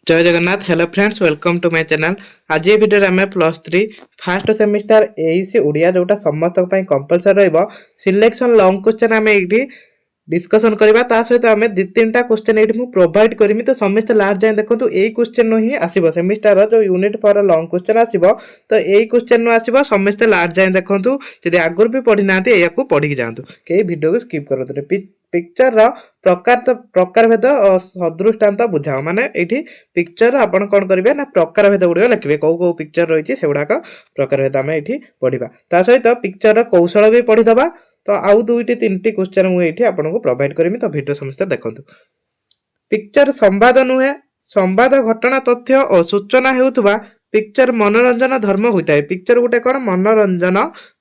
जय Jagannath. Hello friends, welcome to my channel. आज ये वीडियो आम +3 फास्ट सेमिस्टर एसी ओडिया जोटा समस्त कंपलसरी रहिबो सिलेक्शन लॉन्ग क्वेश्चन आम ये डिस्कसन करबा। ता सहित आम दि तीन क्वेश्चन ये प्रोवाइड करमी, तो समस्त लास्ट जाए देखो यही क्वेश्चन ही आसो सेमिस्टर जो यूनिट फॉर लॉन्ग क्वेश्चन आसो, तो यही क्वेश्चन आसो समस्त लास्ट जाए देखो। जब आगुरी भी पढ़ी ना या पढ़ी जातु, कई वीडियो को स्किप करूँ। पिक्चर प्रकार भेद सदृष्टांत बुझाओ माने ये पिक्चर आपन कौन करेंगे ना प्रकार भेद गुड़िक लिखे कौ कौ पिक्चर रही से गुड़ाक प्रकार भेद आम ये पढ़ा। ता सहित पिक्चर कौशल भी पढ़ीदबा। तो आउ दुईटी तीन क्वेश्चन मुझे आपको प्रोवाइड करमी, तो वीडियो समस्ते देखो। पिक्चर संवाद नुहे, संवाद घटना तथ्य और सूचना हेउथबा पिक्चर मनोरंजन धर्म होता है। पिक्चर गोटे कौन मनोरंजन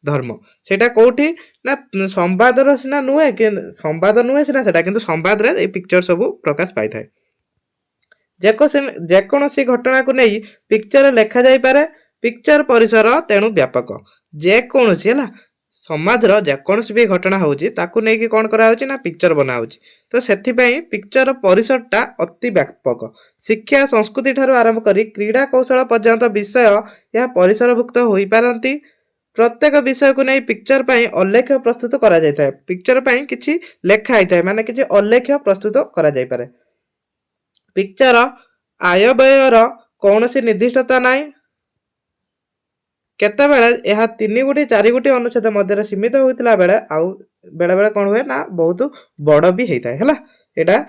धर्म, सेटा कोठी ना संवाद सीना नुहे कि संवाद नुहे सीना सेटा किंतु संवाद रे ए पिक्चर सब प्रकाश पाई थाए। जेकोसी घटना को नहीं पिक्चर लेखा जाई पारे। पिक्चर परिसर तेणु व्यापक, जेकोसी है समाज जेकोसी भी घटना होची ताकू नहीं कि कौन करा होची ना पिक्चर बना होची। तो सेथिपाई पिक्चर परिसरटा अति व्यापक। शिक्षा संस्कृति ठारू आरंभ करी क्रीड़ा कौशल पर्यंत विषय यह परिसरभुक्त होई पारंती। प्रत्येक विषय को नहीं पिक्चर पाई अलेख प्रस्तुत करा जाय थाए। पिक्चर पाई किछि लेखा आइ थाए माने किछि अलेख प्रस्तुत करा जाय पारे। पिक्चर आय व्ययर कौनसी निर्दिष्टता नाई। केतेबेले यह 3 गोटी 4 गोटी अनुच्छेद मध्य सीमित होता बेले आउ बेले बेले कौन हुए ना बहुत बड़ भी होता है है। यहाँ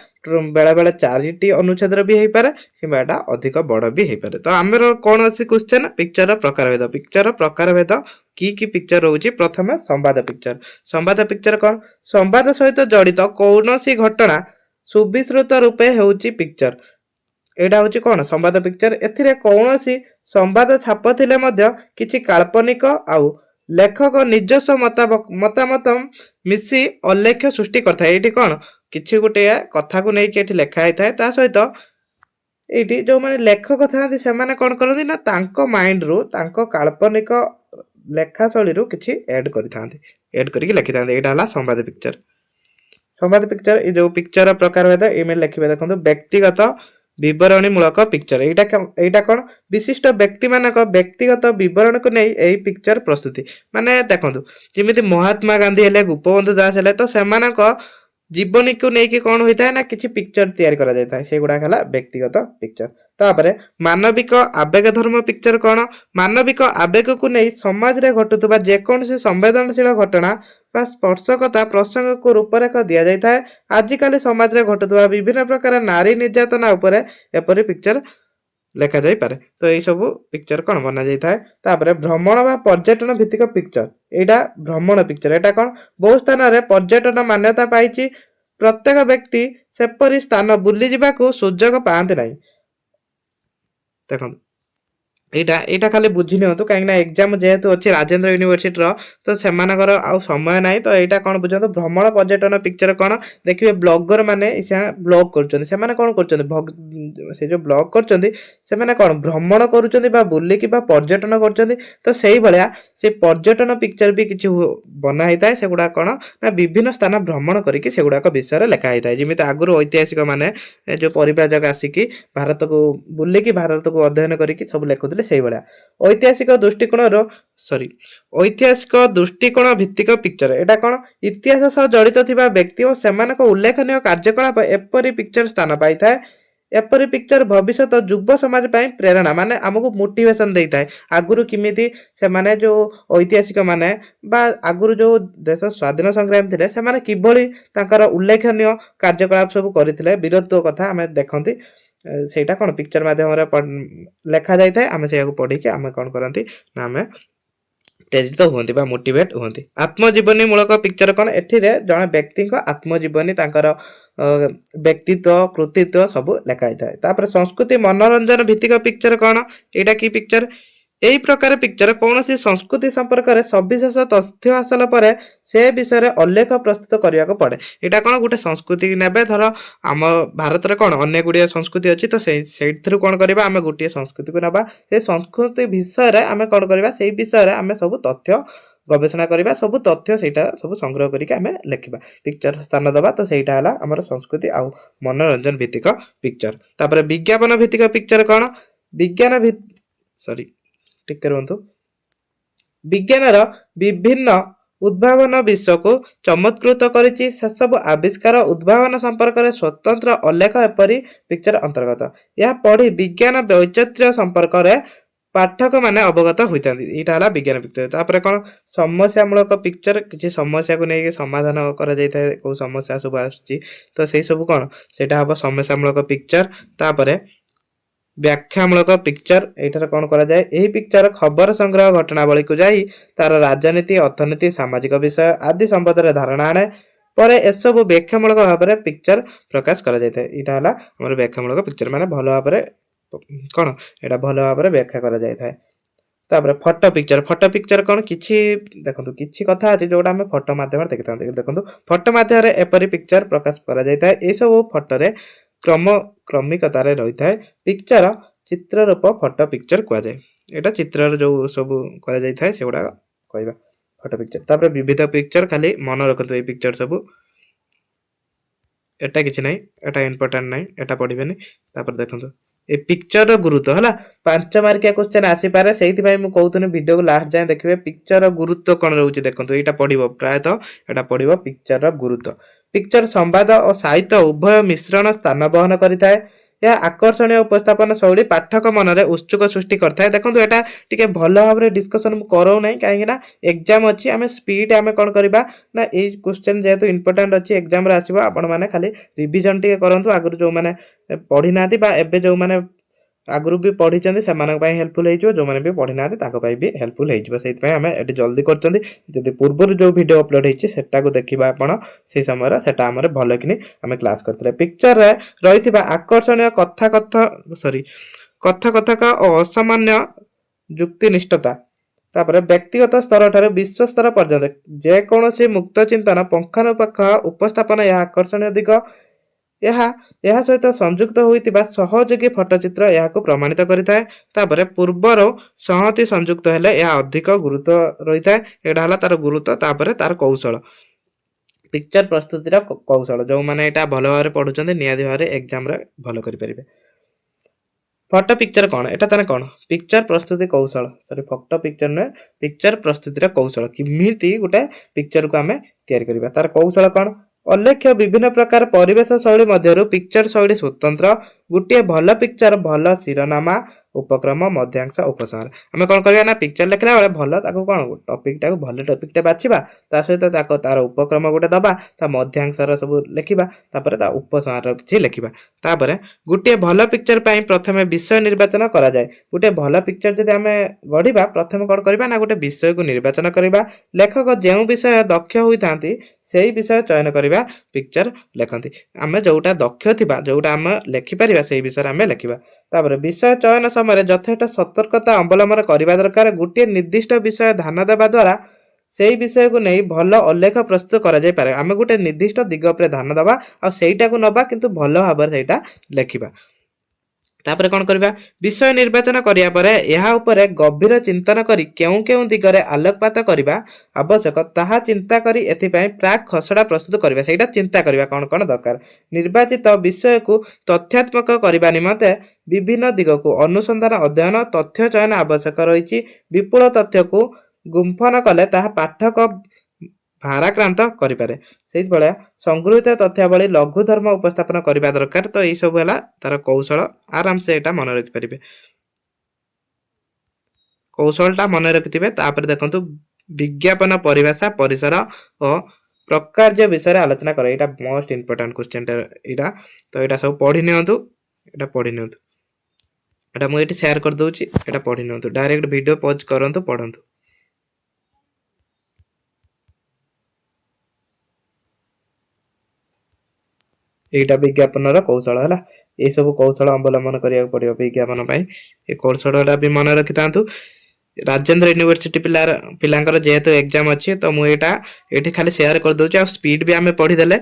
बेले बेले 4टी अनुच्छेद भी हो पारे कि अधिक बड़ भी हो पारे। तो आम कौन अच्छी क्वेश्चन पिक्चर प्रकार भेद। पिक्चर प्रकार भेद कि पिक्चर रोचे। प्रथम संवाद पिक्चर। संवाद पिक्चर कौन संवाद सहित जड़ित कौन सी घटना सुविस्तृत रूपे होची पिक्चर। एटा होची कौन संवाद पिक्चर। एथिरे कौन सी संवाद छाप थिले मध्य किछि काल्पनिक आउ लेखक निजस्व मतामत मिसी अलेख्य सृष्टि करता है। कौन किछि गोटे कथा को नहीं कि लेखा होता है। ता सहित ये जो माने लेखक था से माने कौन करती ना तांको माइंड रु तांको काल्पनिक लेखा शैली रु किछि ऐड करिथांते, ऐड करके लिखिथांते। एटा हला संवाद पिक्चर। संवाद पिक्चर ये जो पिक्चर प्रकार भेद इमेल लिखिबे देखंतु व्यक्तिगत विवरणी मूलक पिक्चर। एटा कौन विशिष्ट व्यक्ति मानक व्यक्तिगत विवरण को नहीं यही पिक्चर प्रस्तुति माने देखंतु जिमिति महात्मा गांधी हेले गोपबंधु दास हेले तो सेमानक जीवनी को लेकिन कौन होता है ना किसी पिक्चर तैयारी करा जाता है से गुड़ा है व्यक्तिगत पिक्चर। तापरे मानविक आवेग धर्म पिक्चर कौन मानविक आवेग को नहीं समाज रे घटुवा जेकोसी संवेदनशील घटना बा स्पर्शकता प्रसंग को रूपरेख दि जाता है। आजिकल समाज रे घटुवा विभिन्न प्रकार नारी निर्यातना उपरे एपरी पिक्चर लेखा जाई पारे। तो यही सब पिक्चर कौन बना जाता है। तापरे भ्रमण बा पर्यटन भित्तिक पिक्चर। एटा भ्रमण पिक्चर। एटा कौन बहु स्थान रे पर्यटन मान्यता पाइछि। प्रत्येक व्यक्ति सेपरी स्थान बुली जिबाकू सुजोग पाते नहीं। देखो यहाँ खाली बुझी नियंतु कहीं एग्जाम जेहेतु अच्छी राजेंद्र यूनिवर्सिटी तो से आउ समय ना। तो यहाँ कौन बुझे भ्रमण पर्यटन पिक्चर कौन देखिए ब्लॉगर मैंने ब्लॉग कर कौन कर जो ब्लॉग कर कौन भ्रमण कर बुलिकी पर्यटन कर। तो से भाया से पर्यटन पिक्चर भी किसी बना होता है। से गुड़ा कौन ना विभिन्न स्थान भ्रमण करके से गुड़ाक विषय लिखा होता है। जमी आगुरी ऐतिहासिक मैंने जो परिव्राजक आसिकी भारत को बुलिकी भारत को अध्ययन करके सब लिखुते से भाया ऐतिहासिक दृष्टिकोण भित्तिक पिक्चर। एटा कौन इतिहास सह जड़ित थिबा व्यक्ति और सेमानक उल्लेखनीय कार्यकलाप एपरी पिक्चर स्थान पाई थाए। एपरी पिक्चर भविष्यत युव समाज पाई प्रेरणा माने हमको मोटिवेशन देता है। आगुरु किमिति से माने जो ऐतिहासिक माने बा आगुरु जो देश स्वाधीन संग्राम थिले से माने किभली तांकर उल्लेखनीय कार्यकलाप सब करथिले वीरत्व कथा हमें देखंती। सेटा कौन पिक्चर माध्यम लेखा जाए आम से पढ़ी के आम कौन करती ना आम प्रेरित हुंती बा मोटिवेट हुंती। आत्मजीवनी मूलक पिक्चर कौन एठिरे जने व्यक्ति आत्मजीवनी तांकर व्यक्तित्व कृतित्व सब लेखा होता है। तापर संस्कृति मनोरंजन भित्तिक पिक्चर कौन एटा की पिक्चर यही प्रकार पिक्चर कौन सी संस्कृति संपर्क में सविशेष तथ्य हासिल पर से विषय में अलेख प्रस्तुत करने को पड़े। यहाँ कौन गोटे संस्कृति ने धर आम भारत में कौन अनेक गुड़िया संस्कृति अच्छी तो से कौन करवा आम गोटे संस्कृति को ना से संस्कृति विषय आम कौन करवा से विषय आम सब तथ्य गवेषणा करबा सब तथ्य सेटा सब संग्रह करिक आमे लेखिबा पिक्चर स्थान दबा तो सेटा हला हमर संस्कृति आ मनोरंजन भित्तिक पिक्चर तापर विज्ञापन भित्तिक पिक्चर कोन विज्ञान सॉरी टिके रहंतु विज्ञानर विभिन्न उद्भावन विश्व को चमत्कृत करिछि से सब आविष्कार उद्भावन संपर्क में स्वतंत्र अलेख एपरी पिक्चर अंतर्गत यह पढ़ी विज्ञान वैचित्र्य संपर्क में पाठक माने अवगत होता यहाँ विज्ञान पिक्चर तापर कौन समस्यामूलक पिक्चर किसी समस्या को लेकिन समाधान कौ समस्या सब आसुची तो से सब कौन से हम समस्यामूलक पिक्चर तापर व्याख्यामूलक पिक्चर एठार कौन करा जाए यही पिक्चर खबर संग्रह घटनावली को जाई तार राजनीति अर्थनीति सामाजिक विषय आदि संबंध में धारणा आने पर एसबू व्याख्यामूलक भाव में पिक्चर प्रकाश करा जाए यहाँ है आम व्याख्यामूलक पिक्चर माने भल भाव कौन यहाँ भल भाव में व्याख्या करा जाए तापर फोटो पिक्चर कौन किछि देखंतु किछि कथा अछि जोटा हम फोटो माध्यम देखि देखंतु फोटो माध्यम एपरी पिक्चर प्रकाश करा जाए ए सब फोटो रे क्रमिकतार रही है पिक्चर चित्र रूप फोटो पिक्चर कह जाए यहाँ चित्र जो सब करा से गुड़ा कहवा फोटो पिक्चर तापर विविध पिक्चर खाली मन रखु ये पिक्चर सब एटा किछि नहीं एटा इंपोर्टेंट नहीं एटा पढ़िबेनी तापर देखंतु ए पिक्चर गुरुत्व है 5 मार्किया क्वेश्चन आसी पारे सेहिति भाई मु कहउतनी वीडियो को लास्ट जाए देखिबे पिक्चर गुरुत्व कोन रहउची देखंतु एटा पढ़िबो प्रायतः एटा पढ़िबो पिक्चर गुरुत्व पिक्चर संवाद और साहित्य उभय मिश्रण स्थान बहन करिथाय यह आकर्षणीय उपस्थापन शैली पाठक मन में उत्सुक सृष्टि करता देखो यहाँ टी भल भाव में डिस्कसन करो ना कहीं एग्जाम अच्छी आम स्पीड आम कौन करवा ना ये क्वेश्चन जेहेतु इंपोर्टेंट अच्छी एग्जाम आसो आपण मैंने खाली रिविजन टी करूँ आगु जो मैंने पढ़ी ना एवं जो मैंने आगु भी पढ़ी से हेल्पफुल हो जो मैंने भी पढ़ी ना भी हेल्पफुल हो आम ये जल्दी कर पूर्व जो वीडियो अपलोड होता देखा आप से समय से भल कि आम क्लास करते पिक्चर रही आकर्षणीय कथाकथक और असामान्य युक्तिनिष्ठता तापर व्यक्तिगत स्तर ठारे विश्व स्तर पर्यंत जेकोसी मुक्त चिंतन पंखानुपंख उपस्थापन यह आकर्षणीय दिग यह सहित संयुक्त होइतिबा सहयोगी फोटोचित्र यह प्रमाणित करिथाय तापर पूर्वर संहति संयुक्त हेले यह अधिक गुरुत्व रही था एटा हला तार गुरुत्व तापर तार कौशल पिक्चर प्रस्तुतिर कौशल जो माने एटा भलो भारे पढुचंदे नियादी भारे एग्जाम रे भलो करि परिबे फोटो पिक्चर कौन एटा तने कौन पिक्चर प्रस्तुति कौशल सॉरी फोटो पिक्चर ने पिक्चर प्रस्तुतिर कौशल किमिति गुटे पिक्चर को आमे तयार करबा तार कौशल कौन अलेख्य विभिन्न प्रकार परिवेश शैली मध्यरु पिक्चर शैली स्वतंत्र गोटे भल पिक्चर भल शिरोनामा उपक्रम मध्यांश उपसंहार आम कौन करवा ना पिक्चर लिखला बेले भल कौन टॉपिक टाक भल टॉपिक टे बाछिबा ता सहित तार उपक्रम गोटे दबा ता मध्यांशर सब लिखिबा तापर ता उपसंहार किछि लिखिबा तापर गोटे भल पिक्चर पई प्रथमे विषय निर्वाचन करा जाय गोटे भल पिक्चर जदि आमे गढिबा प्रथमे कौन करबा ना गोटे विषय को निर्वाचन करबा लेखक जेउ विषय दक्ष होइथांती सेही विषय चयन करबा पिक्चर लेखंती आमे जोटा दक्ष थिबा जोटा आमे लिखि परिबा सेही विषय आमे लिखिबा तापर विषय चयन समय यथेष्ट सतर्कता अवलंबन करबा दरकार गोटे निर्दिष्ट विषय ध्यान देबा द्वारा सेही विषय को नहीं भल अलेख प्रस्तुत करा जाय पारे आमे गोटे निर्दिष्ट दिग पर ध्यान देबा आ सेहीटा को नबा किंतु भल भाबर सेहीटा लिखिबा तापर कौन करबा विषय निर्वाचन करिया परे यहा उपरे गभीर चिंतन करी केउ केउ दिगरे आलोकपात करबा आवश्यक ताहा चिंता करी एथि पई प्राक खसडा प्रस्तुत करबा सेटा चिंता करबा कौन कौन दरकार निर्वाचित विषय को तथ्यात्मक करबा निमते विभिन्न दिग को अनुसंधान अध्ययन तथ्य चयन आवश्यक रहिछि विपुल तथ्य को गुंफन कले ताहा पाठक भाराक्रांत करिपारे सेहि भलिया संगृहीत तथ्यावली लघु धर्म उपस्थापन करबा दरकार तो यही सब हला तार कौशल आराम से एटा मन रखि परिबे कौशलटा मन रखिथिबे तापर देखंतु विज्ञापन परिभाषा परिसर और प्रकार्य विषय आलोचना करे एटा मोस्ट इंपोर्टेंट क्वेश्चन एटा तो एटा सब पढि नियंतु एटा मु एटी शेयर कर दोछि एटा पढि नियंतु डायरेक्ट वीडियो पॉज करंतु पढंतु एटा विज्ञापन कौशल है ये सब कौशल अवलंबन करिया पड़ियो विज्ञापन पाई ए कौशलटा भी मन रखि तांतु राजेंद्र यूनिवर्सिटी पिलांकर जेहेतु एग्जाम अच्छी तो मुझे खाली शेयर कर दूची आ स्पीड भी आम पढ़ी देले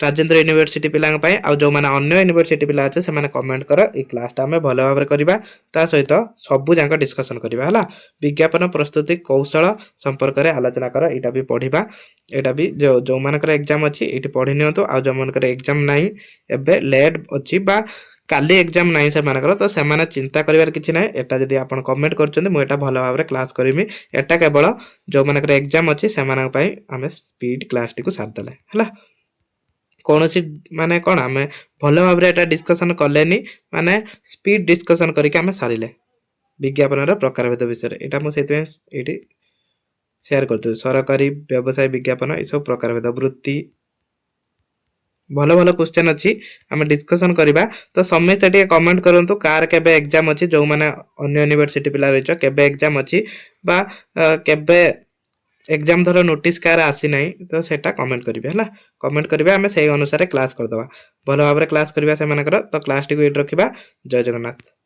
राजेंद्र यूनिवर्सिटी पिला जो मैंने अन्य यूनिवर्सिटी पिला अच्छे से कमेंट कर ये क्लासटा आम भल भाव करवा ता सहित सबू जाक डिस्कसन करवा है विज्ञापन प्रस्तुति कौशल संपर्क में आलोचना कर यहाँ भी पढ़ा यहाँ भी जो मानकर एग्जाम अच्छी ये पढ़ी नियंतु आ जो मानकर एग्जाम ना एबे लेट अच्छी बा काली एग्जाम नहीं से मानकर तो से चिंता करिवार किछि नै एटा जदि आपण कमेंट करछन्ते मु एटा भलो भाबरे क्लास करमी एटा केवल जो मानकर एग्जाम अछि से मानक पई हमें स्पीड क्लास टी को साथ देले हला कौनसी माने कौन आम भल भाव एटा डिस्कसन कलेनी माने स्पीड डिस्कसन करके आम सारे विज्ञापन प्रकारभेद विषय यहाँ मुझे ये शेयर करते सरकारी व्यवसाय विज्ञापन ये सब प्रकारभेद वृत्ति भल भल क्वेश्चन अच्छी आम डिस्कसन करवा तो समस्ते टे कमेंट करूँ कार केबे एग्जाम अच्छी जो मैंने अन्य यूनिवर्सिटी पिला रही केबे एग्जाम अच्छी बा केबे एग्जाम धर नोटिस कार आसी ना तो सेटा कमेंट करेंगे है कमेंट करेंगे आम से अनुसार क्लास करदे भल भाव क्लास करवा से तो क्लास टी को रखा जय जगन्नाथ।